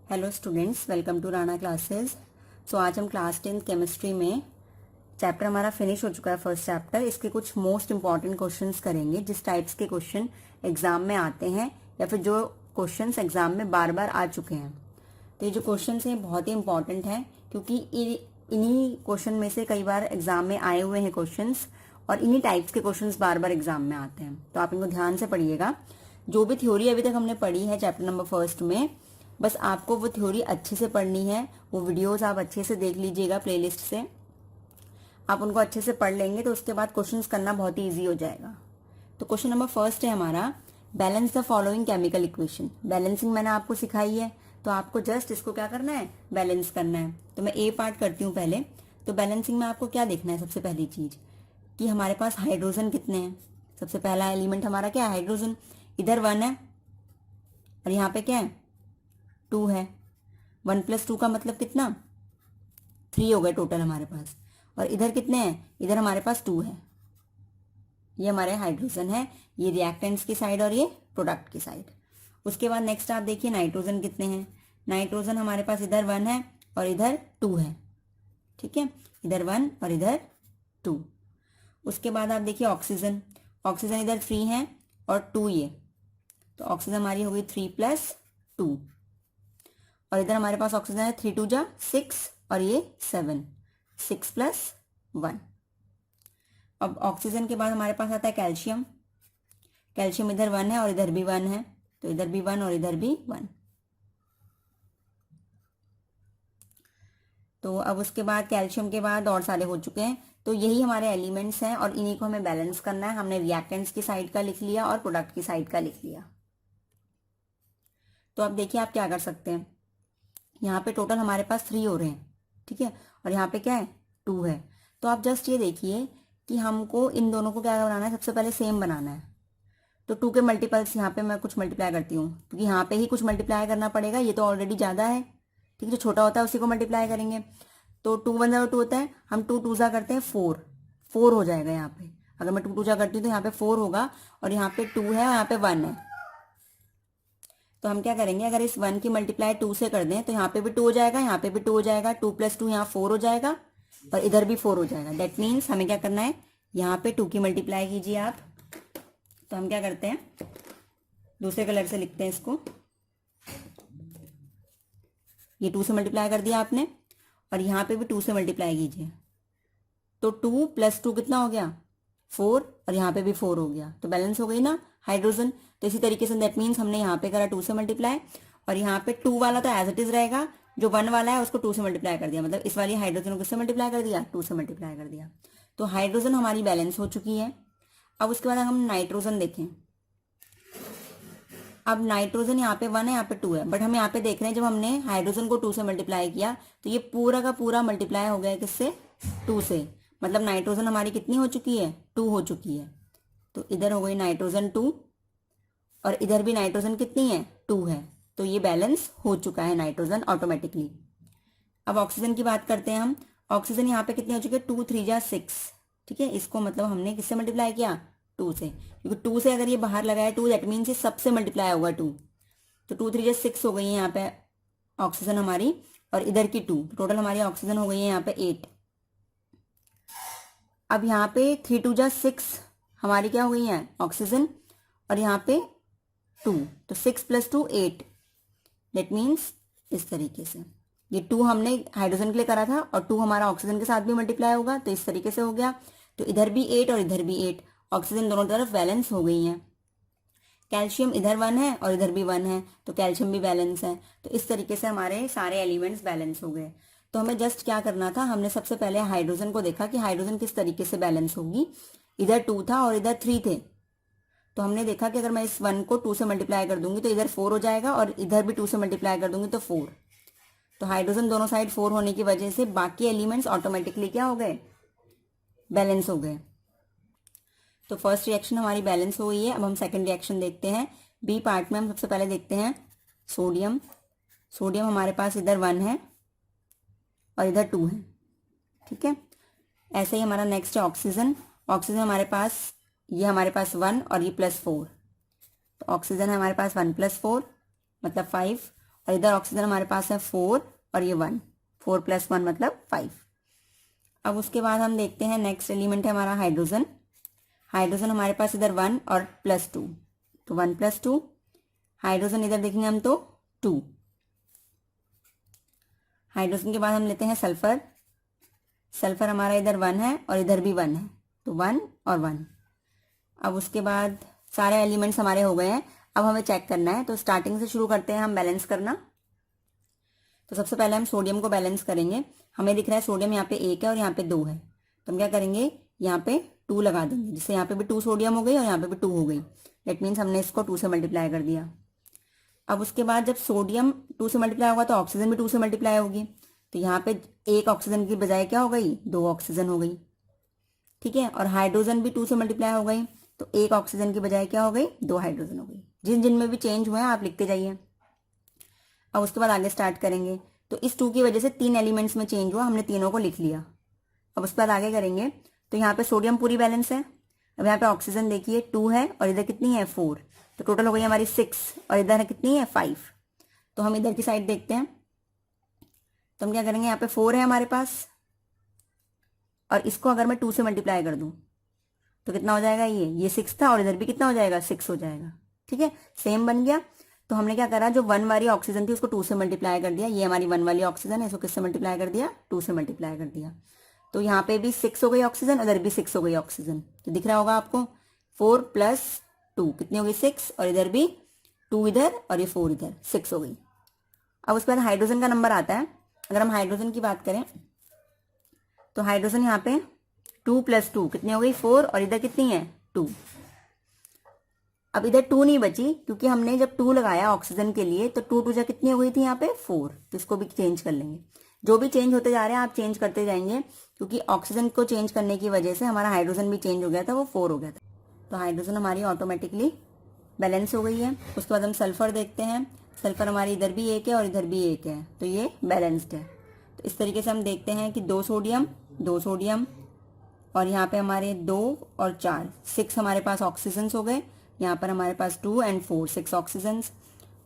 Hello students, welcome to Rana classes. So आज हम class 10 chemistry में चैप्टर हमारा फिनिश हो चुका है, फर्स्ट चैप्टर। इसके कुछ मोस्ट इंपॉर्टेंट क्वेश्चंस करेंगे, जिस टाइप्स के क्वेश्चन एग्जाम में आते हैं या फिर जो क्वेश्चंस एग्जाम में बार बार आ चुके हैं। तो ये जो क्वेश्चंस हैं बहुत ही इंपॉर्टेंट हैं, क्योंकि इन्हीं क्वेश्चन में से कई बार एग्जाम में आए हुए हैं क्वेश्चंस, और इन्हीं टाइप्स के क्वेश्चंस बार बार एग्जाम में आते हैं। तो आप इनको ध्यान से पढ़िएगा। जो भी थ्योरी अभी तक हमने पढ़ी है चैप्टर नंबर फर्स्ट में, बस आपको वो थ्योरी अच्छे से पढ़नी है। वो वीडियोस आप अच्छे से देख लीजिएगा प्लेलिस्ट से। आप उनको अच्छे से पढ़ लेंगे तो उसके बाद क्वेश्चंस करना बहुत ही ईजी हो जाएगा। तो क्वेश्चन नंबर फर्स्ट है हमारा, balance the following chemical equation. Balancing मैंने आपको सिखाई है, तो आपको जस्ट इसको क्या करना है, बैलेंस करना है। तो मैं ए पार्ट करती हूँ पहले। तो बैलेंसिंग में आपको क्या देखना है, सबसे पहली चीज कि हमारे पास हाइड्रोजन कितने हैं। सबसे पहला एलिमेंट हमारा क्या है, हाइड्रोजन। इधर 1 है और यहाँ पे क्या है, 2 है। 1 + 2 का मतलब कितना, 3 हो गए टोटल हमारे पास। और इधर कितने हैं, इधर हमारे पास 2 है। ये हमारे हाइड्रोजन है, ये रिएक्टेंट्स की साइड और ये प्रोडक्ट की साइड। उसके बाद नेक्स्ट आप देखिए नाइट्रोजन कितने हैं। नाइट्रोजन हमारे पास इधर 1 है और इधर 2 है। ठीक है, इधर 1 और इधर 2। उसके बाद आप देखिए ऑक्सीजन। ऑक्सीजन इधर 3 है और 2 ये, तो ऑक्सीजन हमारी हो गई 3 + 2। और इधर हमारे पास ऑक्सीजन है 3 × 2 = 6 और ये 7, 6 + 1। अब ऑक्सीजन के बाद हमारे पास आता है कैल्शियम। कैल्शियम इधर 1 है और इधर भी 1 है, तो इधर भी 1 और इधर भी 1। तो अब उसके बाद कैल्शियम के बाद और सारे हो चुके हैं। तो यही हमारे एलिमेंट्स हैं और इन्हीं को हमें बैलेंस करना है। हमने रिएक्टेंट्स की साइड का लिख लिया और प्रोडक्ट की साइड का लिख लिया। तो अब देखिए आप क्या कर सकते हैं। यहाँ पे टोटल हमारे पास 3 हो रहे हैं, ठीक है, और यहाँ पे क्या है, 2 है। तो आप जस्ट ये देखिए कि हमको इन दोनों को क्या बनाना है, सबसे पहले सेम बनाना है। तो 2 के मल्टीपल्स यहाँ पे मैं कुछ मल्टीप्लाई करती हूँ, क्योंकि यहाँ पे ही कुछ मल्टीप्लाई करना पड़ेगा, ये तो ऑलरेडी ज़्यादा है। ठीक है, जो छोटा होता है उसी को मल्टीप्लाई करेंगे। तो 2 × 1 = 2 होता है, हम 2 × 2 करते हैं 4 हो जाएगा यहाँ पे। अगर मैं 2 × 2 करती हूँ तो यहाँ पे 4 होगा, और यहाँ पे 2 है और यहाँ पे 1 है। तो हम क्या करेंगे, अगर इस 1 की मल्टीप्लाई 2 से कर दें तो यहाँ पे भी 2 हो जाएगा, यहाँ पे भी 2 हो जाएगा। 2 + 2 यहाँ 4 हो जाएगा और इधर भी 4 हो जाएगा। दैट मीन्स हमें क्या करना है, यहाँ पे 2 की मल्टीप्लाई कीजिए आप। तो हम क्या करते हैं, दूसरे कलर से लिखते हैं इसको। ये 2 से मल्टीप्लाई कर दिया आपने और यहाँ पे भी 2 से मल्टीप्लाई कीजिए। तो 2 + 2 कितना हो गया, 4, और यहाँ पे भी 4 हो गया। तो बैलेंस हो गई ना हाइड्रोजन। तो इसी तरीके से दैट मीन्स हमने यहाँ पे करा 2 से मल्टीप्लाई, और यहाँ पे 2 वाला तो एज इट इज रहेगा, जो 1 वाला है उसको 2 से मल्टीप्लाई कर दिया। मतलब इस वाली हाइड्रोजन को किससे मल्टीप्लाई कर दिया, 2 से मल्टीप्लाई कर दिया। तो हाइड्रोजन हमारी बैलेंस हो चुकी है। अब उसके बाद हम नाइट्रोजन देखें। अब नाइट्रोजन यहाँ पे 1 है, यहाँ पे 2 है, बट हम यहाँ पे देख रहे हैं जब हमने हाइड्रोजन को 2 से मल्टीप्लाई किया तो ये पूरा का पूरा मल्टीप्लाई हो गया है किससे, 2 से। मतलब नाइट्रोजन हमारी कितनी हो चुकी है, 2 हो चुकी है। तो इधर हो गई नाइट्रोजन 2 और इधर भी नाइट्रोजन कितनी है, 2 है। तो ये बैलेंस हो चुका है नाइट्रोजन ऑटोमेटिकली। अब ऑक्सीजन की बात करते हैं हम। ऑक्सीजन यहाँ पे कितनी हो चुकी है, 2 × 3 = 6। ठीक है, इसको मतलब हमने किससे मल्टीप्लाई किया, 2 से, क्योंकि 2 से अगर ये बाहर लगाया 2, दैट मीन्स ये सबसे मल्टीप्लाई होगा 2। तो 2 × 3 = 6 हो गई है यहाँ पे ऑक्सीजन हमारी, और इधर की 2, टोटल हमारी ऑक्सीजन हो गई है यहाँ पे 8। अब यहाँ पे 3 × 2 = 6 हमारी क्या हो गई है, ऑक्सीजन, और यहाँ पे 2, तो 6 + 2 = 8। दैट मीन्स इस तरीके से ये 2 हमने हाइड्रोजन के लिए करा था और 2 हमारा ऑक्सीजन के साथ भी मल्टीप्लाई होगा, तो इस तरीके से हो गया। तो इधर भी 8 और इधर भी 8, ऑक्सीजन दोनों तरफ बैलेंस हो गई है। कैल्शियम इधर 1 है और इधर भी 1 है, तो कैल्शियम भी बैलेंस है। तो इस तरीके से हमारे सारे एलिमेंट्स बैलेंस हो गए। तो हमें जस्ट क्या करना था, हमने सबसे पहले हाइड्रोजन को देखा कि हाइड्रोजन किस तरीके से बैलेंस होगी। इधर 2 था और इधर 3 थे, तो हमने देखा कि अगर मैं इस 1 को 2 से मल्टीप्लाई कर दूंगी तो इधर 4 हो जाएगा, और इधर भी 2 से मल्टीप्लाई कर दूंगी तो 4। तो हाइड्रोजन दोनों साइड 4 होने की वजह से बाकी एलिमेंट्स ऑटोमेटिकली क्या हो गए, बैलेंस हो गए। तो फर्स्ट रिएक्शन हमारी बैलेंस हो गई है। अब हम सेकंड रिएक्शन देखते हैं। बी पार्ट में हम सबसे पहले देखते हैं सोडियम। सोडियम हमारे पास इधर 1 है और इधर 2 है। ठीक है, ऐसे ही हमारा नेक्स्ट है ऑक्सीजन। ऑक्सीजन हमारे पास, ये हमारे पास 1 और ये +4, तो ऑक्सीजन है हमारे पास 1 + 4 मतलब 5, और इधर ऑक्सीजन हमारे पास है 4 और ये 1, 4 + 1 मतलब 5। अब उसके बाद हम देखते हैं नेक्स्ट एलिमेंट है हमारा हाइड्रोजन। हाइड्रोजन हमारे पास इधर 1 और +2, तो 1 + 2। हाइड्रोजन इधर देखेंगे हम तो 2। हाइड्रोजन के बाद हम लेते हैं सल्फर। सल्फर हमारा इधर 1 है और इधर भी 1 है, तो 1 और 1। अब उसके बाद सारे एलिमेंट्स हमारे हो गए हैं। अब हमें चेक करना है, तो स्टार्टिंग से शुरू करते हैं हम बैलेंस करना। तो सबसे पहले हम सोडियम को बैलेंस करेंगे। हमें दिख रहा है सोडियम यहाँ पे 1 है और यहाँ पे 2 है, तो हम क्या करेंगे, यहाँ पे 2 लगा देंगे, जिससे यहाँ पे भी 2 सोडियम हो गई और यहाँ पे भी 2 हो गई। दैट मीन्स हमने इसको 2 से मल्टीप्लाई कर दिया। अब उसके बाद जब सोडियम 2 से मल्टीप्लाई होगा तो ऑक्सीजन भी 2 से मल्टीप्लाई होगी, तो यहाँ पे 1 ऑक्सीजन की बजाय क्या हो गई, 2 ऑक्सीजन हो गई। ठीक है, और हाइड्रोजन भी 2 से मल्टीप्लाई हो गई, तो 1 ऑक्सीजन की बजाय क्या हो गई, 2 हाइड्रोजन हो गई। जिन जिन में भी चेंज हुए हैं आप लिखते जाइए। अब उसके बाद आगे स्टार्ट करेंगे। तो इस 2 की वजह से 3 एलिमेंट्स में चेंज हुआ, हमने तीनों को लिख लिया। अब उसके बाद आगे करेंगे, तो यहाँ पे सोडियम पूरी बैलेंस है। अब यहाँ पे ऑक्सीजन देखिए 2 है और इधर कितनी है 4, तो टोटल हो गई हमारी 6 और इधर कितनी है 5। तो हम इधर की साइड देखते हैं, तो हम क्या करेंगे, यहाँ पे 4 है हमारे पास और इसको अगर मैं 2 से मल्टीप्लाई कर दूं तो कितना हो जाएगा, ये 6 था और इधर भी कितना हो जाएगा, 6 हो जाएगा। ठीक है, सेम बन गया। तो हमने क्या करा, जो 1 वाली ऑक्सीजन थी उसको 2 से मल्टीप्लाई कर दिया। ये हमारी 1 वाली ऑक्सीजन है, इसको किससे मल्टीप्लाई कर दिया, 2 से मल्टीप्लाई कर दिया। तो यहाँ पे भी 6 हो गई ऑक्सीजन, उधर भी 6 हो गई ऑक्सीजन। तो दिख रहा होगा आपको 4 + 2 कितनी हो गई, 6, और इधर भी 2 इधर और ये 4 इधर, 6 हो गई। अब उसके बाद हाइड्रोजन का नंबर आता है। अगर हम हाइड्रोजन की बात करें तो हाइड्रोजन यहाँ पे 2 + 2 कितनी हो गई, 4, और इधर कितनी है 2। अब इधर 2 नहीं बची, क्योंकि हमने जब 2 लगाया ऑक्सीजन के लिए तो 2 2 कितनी हो गई थी यहाँ पे 4। तो इसको भी चेंज कर लेंगे। जो भी चेंज होते जा रहे हैं आप चेंज करते जाएंगे, क्योंकि ऑक्सीजन को चेंज करने की वजह से हमारा हाइड्रोजन भी चेंज हो गया था, वो 4 हो गया था। तो हाइड्रोजन हमारी ऑटोमेटिकली बैलेंस हो गई है। उसके बाद हम सल्फर देखते हैं। सल्फर हमारी इधर भी 1 है और इधर भी 1 है, तो ये बैलेंस्ड है। तो इस तरीके से हम देखते हैं कि 2 सोडियम और यहाँ पे हमारे 2 और 4, 6 हमारे पास ऑक्सीजन हो गए। यहाँ पर हमारे पास 2 और 4, 6 ऑक्सीजन।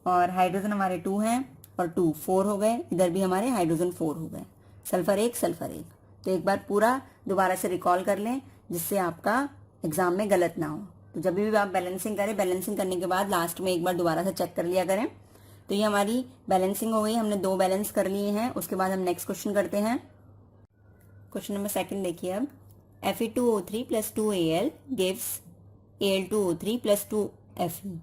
और हाइड्रोजन हमारे 2 हैं और 2 4 हो गए, इधर भी हमारे हाइड्रोजन 4 हो गए। Sulphur 1 sulphur 1। तो एक बार पूरा दोबारा से रिकॉल कर लें, जिससे आपका एग्जाम में गलत ना हो। तो जब भी आप बैलेंसिंग करें, बैलेंसिंग करने के बाद लास्ट में एक बार दोबारा से चेक कर लिया करें। तो ये हमारी बैलेंसिंग हो गई, हमने 2 बैलेंस कर लिए हैं। उसके बाद हम नेक्स्ट क्वेश्चन करते हैं। क्वेश्चन नंबर 2 देखिए। अब Fe2O3 + 2Al gives Al2O3 + 2Fe।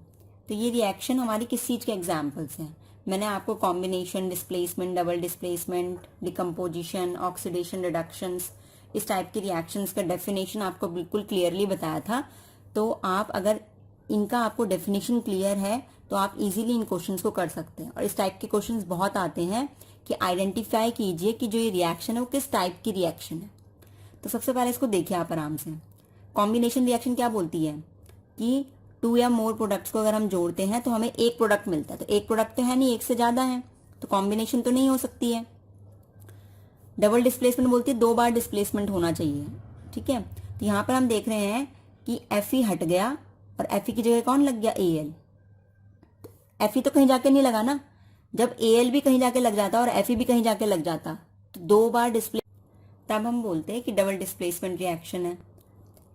तो ये रिएक्शन हमारी किस चीज़ के एग्जाम्पल्स हैं। मैंने आपको combination, displacement, double displacement, decomposition, oxidation, reductions, इस टाइप की रिएक्शंस का डेफिनेशन आपको बिल्कुल क्लियरली बताया था। तो आप अगर इनका आपको डेफिनेशन क्लियर है तो आप इजीली इन क्वेश्चंस को कर सकते हैं। और इस टाइप के क्वेश्चंस बहुत आते हैं कि आइडेंटिफाई कीजिए कि जो ये रिएक्शन है वो किस टाइप की रिएक्शन है। तो सबसे पहले इसको देखिए आप आराम से। कॉम्बिनेशन रिएक्शन क्या बोलती है कि 2 या मोर प्रोडक्ट्स को अगर हम जोड़ते हैं तो हमें एक प्रोडक्ट मिलता है। तो एक प्रोडक्ट तो है नहीं, एक से ज्यादा है, तो कॉम्बिनेशन तो नहीं हो सकती है। डबल डिस्प्लेसमेंट बोलती है 2 बार डिस्प्लेसमेंट होना चाहिए। ठीक है, तो यहाँ पर हम देख रहे हैं कि Fe हट गया और Fe की जगह कौन लग गया, Al। Fe तो कहीं जाके नहीं लगा ना। जब Al भी कहीं जाके लग जाता और Fe भी कहीं जाके लग जाता तो 2 बार डिस्प्ले, तब हम बोलते हैं कि डबल डिस्प्लेसमेंट रिएक्शन है।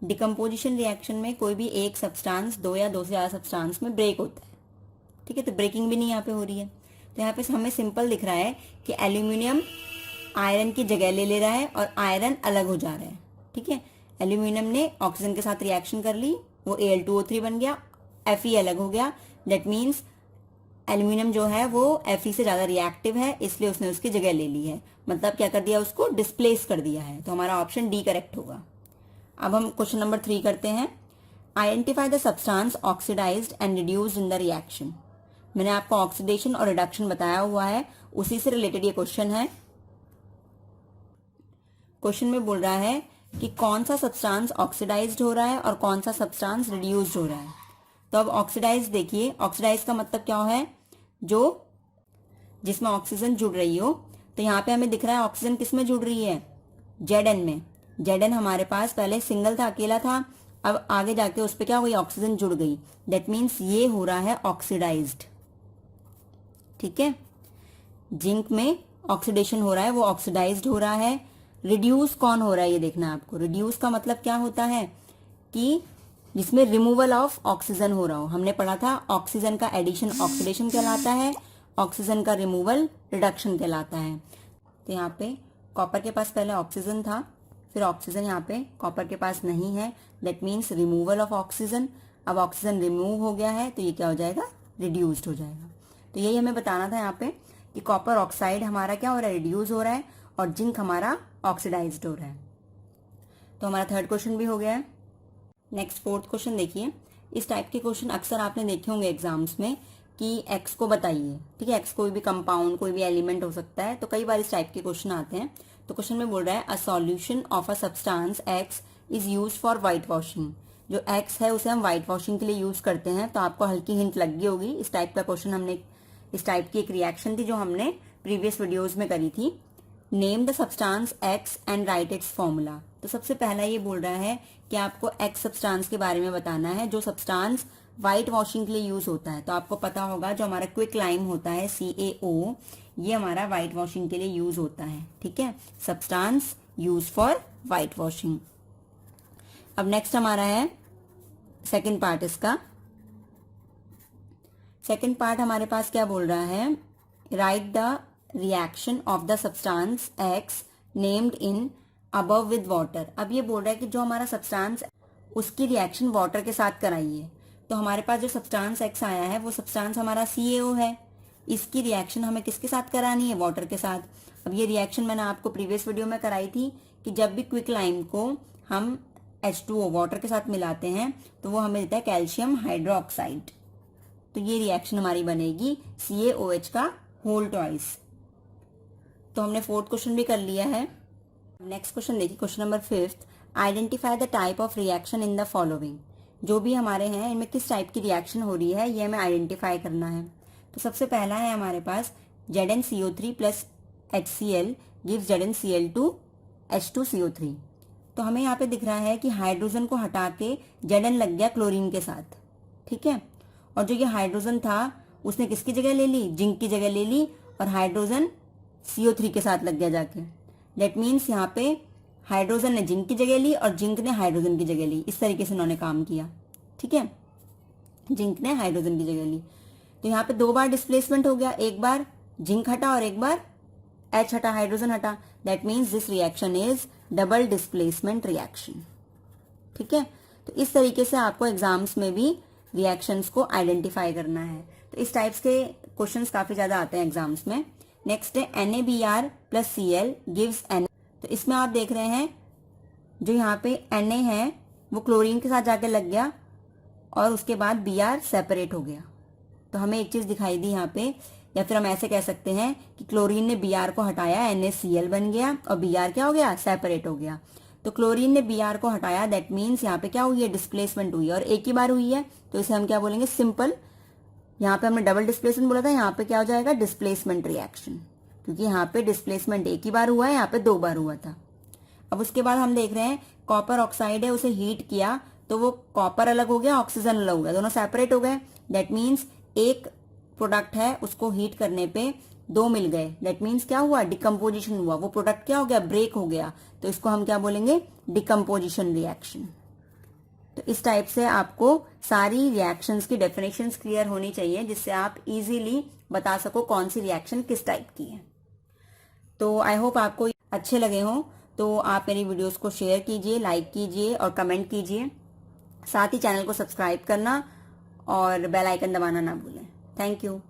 डिकम्पोजिशन रिएक्शन में कोई भी एक सब्सटेंस 2 या 2 से ज़्यादा सब्सटेंस में ब्रेक होता है। ठीक है, तो ब्रेकिंग भी नहीं यहाँ पे हो रही है। तो यहाँ पे हमें सिंपल दिख रहा है कि एल्यूमिनियम आयरन की जगह ले रहा है और आयरन अलग हो जा रहा है। ठीक है, एल्यूमिनियम ने ऑक्सीजन के साथ रिएक्शन कर ली, वो Al2O3 बन गया, Fe अलग हो गया। दैट मीन्स एल्यूमिनियम जो है वो Fe से ज़्यादा रिएक्टिव है, इसलिए उसने उसकी जगह ले ली है। मतलब क्या कर दिया, उसको डिस्प्लेस कर दिया है। तो हमारा ऑप्शन डी करेक्ट होगा। अब हम क्वेश्चन नंबर 3 करते हैं। Identify the substance oxidised and reduced in the reaction. मैंने आपको ऑक्सीडेशन और रिडक्शन बताया हुआ है, उसी से रिलेटेड ये क्वेश्चन है। क्वेश्चन में बोल रहा है कि कौन सा सब्सटेंस ऑक्सीडाइज्ड हो रहा है और कौन सा सब्सटेंस रिड्यूस्ड हो रहा है। तो अब ऑक्सीडाइज देखिए, ऑक्सीडाइज का मतलब क्या है, जो जिसमें ऑक्सीजन जुड़ रही हो। तो यहाँ पे हमें दिख रहा है ऑक्सीजन किस में जुड़ रही है, Zn में। Zn हमारे पास पहले सिंगल था, अकेला था, अब आगे जाके उस पर क्या हुई, ऑक्सीजन जुड़ गई। दैट मीन्स ये हो रहा है ऑक्सीडाइज्ड। ठीक है, जिंक में ऑक्सीडेशन हो रहा है, वो ऑक्सीडाइज्ड हो रहा है। रिड्यूस कौन हो रहा है ये देखना है आपको। रिड्यूस का मतलब क्या होता है कि जिसमें रिमूवल ऑफ ऑक्सीजन हो रहा हो। हमने पढ़ा था ऑक्सीजन का एडिशन ऑक्सीडेशन कहलाता है, ऑक्सीजन का रिमूवल रिडक्शन कहलाता है। तो यहाँ पे कॉपर के पास पहले ऑक्सीजन था, फिर ऑक्सीजन यहाँ पे कॉपर के पास नहीं है, that means removal of oxygen. अब ऑक्सीजन रिमूव हो गया है तो ये क्या हो जाएगा, रिड्यूस्ड हो जाएगा। तो यही हमें बताना था यहाँ पे कि कॉपर ऑक्साइड हमारा क्या हो रहा है, रिड्यूस हो रहा है, और जिंक हमारा ऑक्सीडाइज्ड हो रहा है। तो हमारा थर्ड क्वेश्चन भी हो गया है। नेक्स्ट फोर्थ क्वेश्चन देखिए। इस टाइप के क्वेश्चन अक्सर आपने देखे होंगे एग्जाम्स में कि एक्स को बताइए, ठीक है। एक्स कोई भी कंपाउंड, कोई भी एलिमेंट हो सकता है, तो कई बार इस टाइप के क्वेश्चन आते हैं। तो क्वेश्चन में बोल रहा है a solution of a substance x is use for white washing. जो एक्स है उसे हम व्हाइट वॉशिंग के लिए यूज करते हैं। तो आपको हल्की हिंट लग गई होगी। इस टाइप का क्वेश्चन हमने, इस टाइप की एक रिएक्शन थी जो हमने प्रीवियस वीडियोज में करी थी। Name the substance x and right it's formula. तो सबसे पहला ये बोल रहा है कि आपको एक्स सब्सटेंस के बारे में बताना है जो सब्सटेंस व्हाइट वॉशिंग के लिए यूज होता है। तो आपको पता होगा जो हमारा क्विक लाइम होता है CaO, ये हमारा व्हाइट वॉशिंग के लिए यूज होता है, ठीक है। Substance use for white washing. अब नेक्स्ट हमारा है सेकंड पार्ट इसका। सेकंड पार्ट हमारे पास क्या बोल रहा है, right the reaction of the substance x named in above with water. अब ये बोल रहा है कि जो हमारा सब्सटेंस, उसकी रिएक्शन वाटर के साथ कराइए। तो हमारे पास जो सब्सटेंस एक्स आया है वो सब्सटेंस हमारा CaO है। इसकी रिएक्शन हमें किसके साथ करानी है, वाटर के साथ। अब ये रिएक्शन मैंने आपको प्रीवियस वीडियो में कराई थी कि जब भी क्विक लाइम को हम H2O वाटर के साथ मिलाते हैं तो वो हमें देता है कैल्शियम हाइड्रोक्साइड। तो ये रिएक्शन हमारी बनेगी CaOH का होल ट्वाइस। तो हमने फोर्थ क्वेश्चन भी कर लिया है। नेक्स्ट क्वेश्चन देखिए, question number 5। Identify the type of reaction in the following. जो भी हमारे हैं इनमें किस टाइप की रिएक्शन हो रही है ये हमें आइडेंटिफाई करना है। तो सबसे पहला है हमारे पास ZnCO3 plus HCl gives ZnCl2 H2CO3। तो हमें यहाँ पे दिख रहा है कि हाइड्रोजन को हटा के Zn लग गया क्लोरीन के साथ, ठीक है। और जो ये हाइड्रोजन था उसने किसकी जगह ले ली, जिंक की जगह ले ली, और हाइड्रोजन CO3 के साथ लग गया जाके। दैट मीन्स यहाँ पे हाइड्रोजन ने जिंक की जगह ली और जिंक ने हाइड्रोजन की जगह ली। इस तरीके से उन्होंने काम किया, ठीक है। जिंक ने हाइड्रोजन की जगह ली। तो यहाँ पे 2 बार डिस्प्लेसमेंट हो गया, एक बार जिंक हटा और एक बार H हटा, हाइड्रोजन हटा। That means this reaction is double displacement reaction, ठीक है। तो इस तरीके से आपको एग्जाम्स में भी रिएक्शंस को आइडेंटिफाई करना है। तो इस टाइप्स के क्वेश्चंस काफी ज्यादा आते हैं एग्जाम्स में। नेक्स्ट है NaBr plus Cl gives Na। तो इसमें आप देख रहे हैं जो यहाँ पे Na है वो क्लोरीन के साथ जाके लग गया और उसके बाद Br सेपरेट हो गया। तो हमें एक चीज दिखाई दी यहाँ पे, या फिर हम ऐसे कह सकते हैं कि क्लोरीन ने Br को हटाया, NaCl बन गया और Br क्या हो गया, सेपरेट हो गया। तो क्लोरीन ने Br को हटाया, दैट मीन्स यहाँ पे क्या हुई है, डिस्प्लेसमेंट हुई है, और एक ही बार हुई है। तो इसे हम क्या बोलेंगे, सिंपल। यहाँ पे हमने डबल डिस्प्लेसमेंट बोला था, यहाँ पे क्या हो जाएगा, डिस्प्लेसमेंट रिएक्शन, क्योंकि यहाँ पे डिस्प्लेसमेंट एक ही बार हुआ है, यहाँ पे 2 बार हुआ था। अब उसके बाद हम देख रहे हैं कॉपर ऑक्साइड है, उसे हीट किया तो वो कॉपर अलग हो गया, ऑक्सीजन अलग हो गया, दोनों सेपरेट हो गए। दैट मीन्स एक प्रोडक्ट है उसको हीट करने पे 2 मिल गए। दैट मीन्स क्या हुआ, डिकम्पोजिशन हुआ, वो प्रोडक्ट क्या हो गया, ब्रेक हो गया। तो इसको हम क्या बोलेंगे, डिकम्पोजिशन रिएक्शन। तो इस टाइप से आपको सारी रिएक्शंस की डेफिनेशंस क्लियर होनी चाहिए, जिससे आप इजीली बता सको कौन सी रिएक्शन किस टाइप की है। तो आई होप आपको अच्छे लगे हों। तो आप मेरी वीडियोस को शेयर कीजिए, लाइक कीजिए और कमेंट कीजिए। साथ ही चैनल को सब्सक्राइब करना और बेल आइकन दबाना ना भूलें। Thank you.